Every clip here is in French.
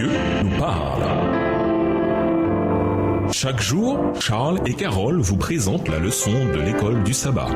Dieu nous parle. Chaque jour, Charles et Carole vous présentent la leçon de l'école du sabbat.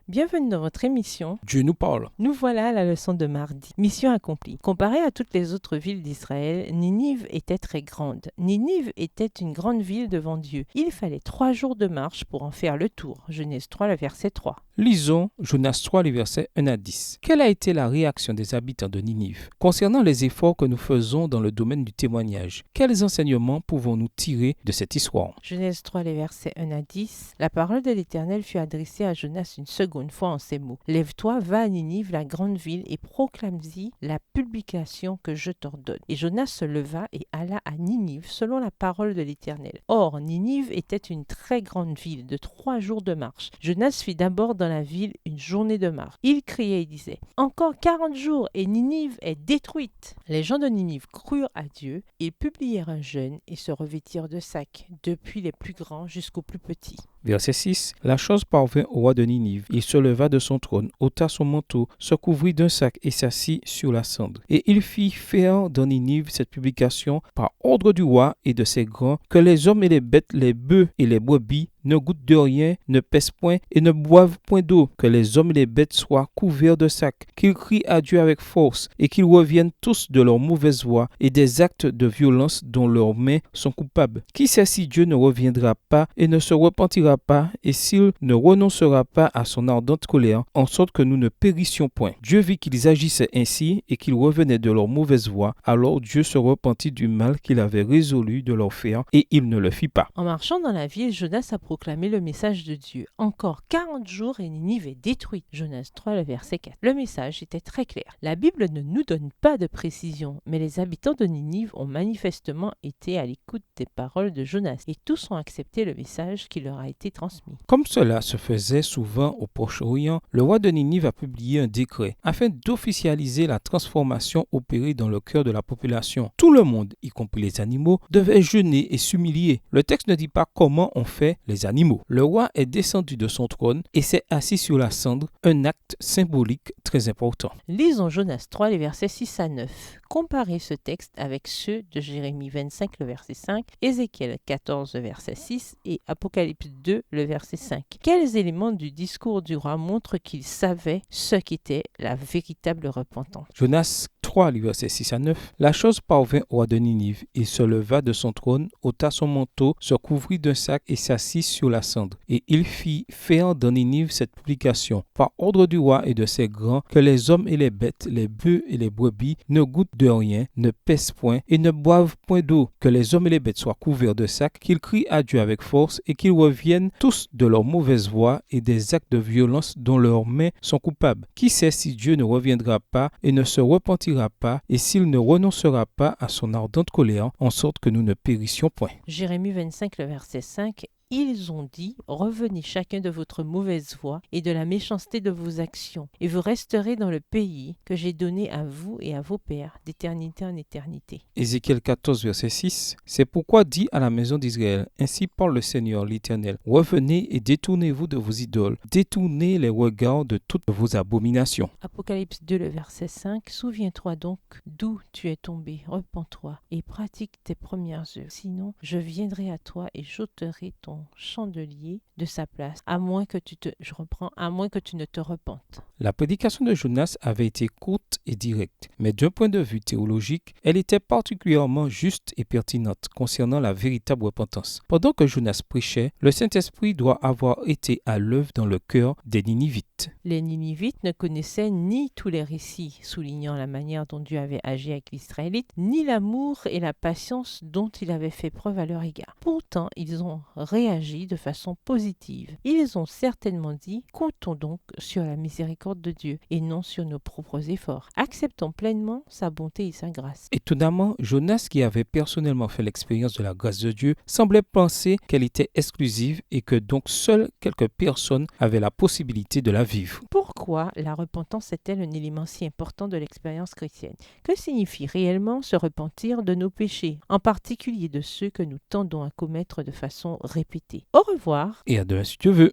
Bienvenue dans votre émission. Dieu nous parle. Nous voilà à la leçon de mardi. Mission accomplie. Comparée à toutes les autres villes d'Israël, Ninive était très grande. Ninive était une grande ville devant Dieu. Il fallait 3 jours de marche pour en faire le tour. Genèse 3, le verset 3. Lisons Jonas 3, les versets 1 à 10. Quelle a été la réaction des habitants de Ninive concernant les efforts que nous faisons dans le domaine du témoignage? Quels enseignements pouvons-nous tirer de cette histoire? Genèse 3, les versets 1 à 10. La parole de l'Éternel fut adressée à Jonas une seconde fois en ces mots. Lève-toi, va à Ninive, la grande ville, et proclame-y la publication que je t'ordonne. Et Jonas se leva et alla à Ninive selon la parole de l'Éternel. Or, Ninive était une très grande ville de 3 jours de marche. Jonas fit d'abord dans la ville une journée de marche. Il criait et disait: encore 40 jours et Ninive est détruite. Les gens de Ninive crurent à Dieu, ils publièrent un jeûne et se revêtirent de sacs, depuis les plus grands jusqu'aux plus petits. Verset 6. La chose parvint au roi de Ninive. Il se leva de son trône, ôta son manteau, se couvrit d'un sac et s'assit sur la cendre. Et il fit faire dans Ninive cette publication par ordre du roi et de ses grands, que les hommes et les bêtes, les bœufs et les brebis ne goûtent de rien, ne pèsent point et ne boivent point d'eau, que les hommes et les bêtes soient couverts de sacs, qu'ils crient à Dieu avec force et qu'ils reviennent tous de leur mauvaise voie et des actes de violence dont leurs mains sont coupables. Qui sait si Dieu ne reviendra pas et ne se repentira pas et s'il ne renoncera pas à son ardente colère, en sorte que nous ne périssions point. Dieu vit qu'ils agissaient ainsi et qu'ils revenaient de leur mauvaise voie, alors Dieu se repentit du mal qu'il avait résolu de leur faire et il ne le fit pas. En marchant dans la ville, Jonas a proclamé le message de Dieu. Encore 40 jours et Ninive est détruite. Genèse 3, le verset 4. Le message était très clair. La Bible ne nous donne pas de précision, mais les habitants de Ninive ont manifestement été à l'écoute des paroles de Jonas et tous ont accepté le message qui leur a été transmis. Comme cela se faisait souvent au Proche-Orient, le roi de Ninive a publié un décret afin d'officialiser la transformation opérée dans le cœur de la population. Tout le monde, y compris les animaux, devait jeûner et s'humilier. Le texte ne dit pas comment on fait les animaux. Le roi est descendu de son trône et s'est assis sur la cendre, un acte symbolique très important. Lisons Jonas 3, les versets 6 à 9. Comparez ce texte avec ceux de Jérémie 25, le verset 5, Ézéchiel 14, le verset 6 et Apocalypse 2, le verset 5. Quels éléments du discours du roi montrent qu'il savait ce qu'était la véritable repentance? Jonas 3, les versets 6 à 9. La chose parvint au roi de Ninive. Il se leva de son trône, ôta son manteau, se couvrit d'un sac et s'assit sur la cendre. Et il fit faire dans Ninive cette publication, par ordre du roi et de ses grands, que les hommes et les bêtes, les bœufs et les brebis ne goûtent de rien, ne pèsent point et ne boivent point d'eau, que les hommes et les bêtes soient couverts de sacs, qu'ils crient à Dieu avec force et qu'ils reviennent tous de leur mauvaise voie et des actes de violence dont leurs mains sont coupables. Qui sait si Dieu ne reviendra pas et ne se repentira pas et s'il ne renoncera pas à son ardente colère, en sorte que nous ne périssions point. Jérémie 25, le verset 5. Ils ont dit: revenez chacun de votre mauvaise voie et de la méchanceté de vos actions, et vous resterez dans le pays que j'ai donné à vous et à vos pères, d'éternité en éternité. Ézéchiel 14, verset 6. C'est pourquoi dit à la maison d'Israël: ainsi parle le Seigneur l'Éternel. Revenez et détournez-vous de vos idoles, détournez les regards de toutes vos abominations. Apocalypse 2, le verset 5. Souviens-toi donc d'où tu es tombé, repens-toi et pratique tes premières œuvres. Sinon, je viendrai à toi et j'ôterai ton chandelier de sa place, à moins que tu ne te repentes. La prédication de Jonas avait été courte et directe, mais d'un point de vue théologique, elle était particulièrement juste et pertinente concernant la véritable repentance. Pendant que Jonas prêchait, le Saint-Esprit doit avoir été à l'œuvre dans le cœur des Ninivites. Les Ninivites ne connaissaient ni tous les récits soulignant la manière dont Dieu avait agi avec les Israélites, ni l'amour et la patience dont il avait fait preuve à leur égard. Pourtant, ils ont réagi de façon positive. Ils ont certainement dit: comptons donc sur la miséricorde de Dieu et non sur nos propres efforts. Acceptons pleinement sa bonté et sa grâce. Étonnamment, Jonas, qui avait personnellement fait l'expérience de la grâce de Dieu, semblait penser qu'elle était exclusive et que donc seules quelques personnes avaient la possibilité de la vivre. Pourquoi la repentance est-elle un élément si important de l'expérience chrétienne? Que signifie réellement se repentir de nos péchés, en particulier de ceux que nous tendons à commettre de façon répétée? Au revoir. Et à demain si Dieu veut.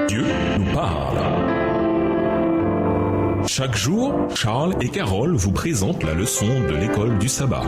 Dieu nous nous parle. Chaque jour, Charles et Carole vous présentent la leçon de l'école du sabbat.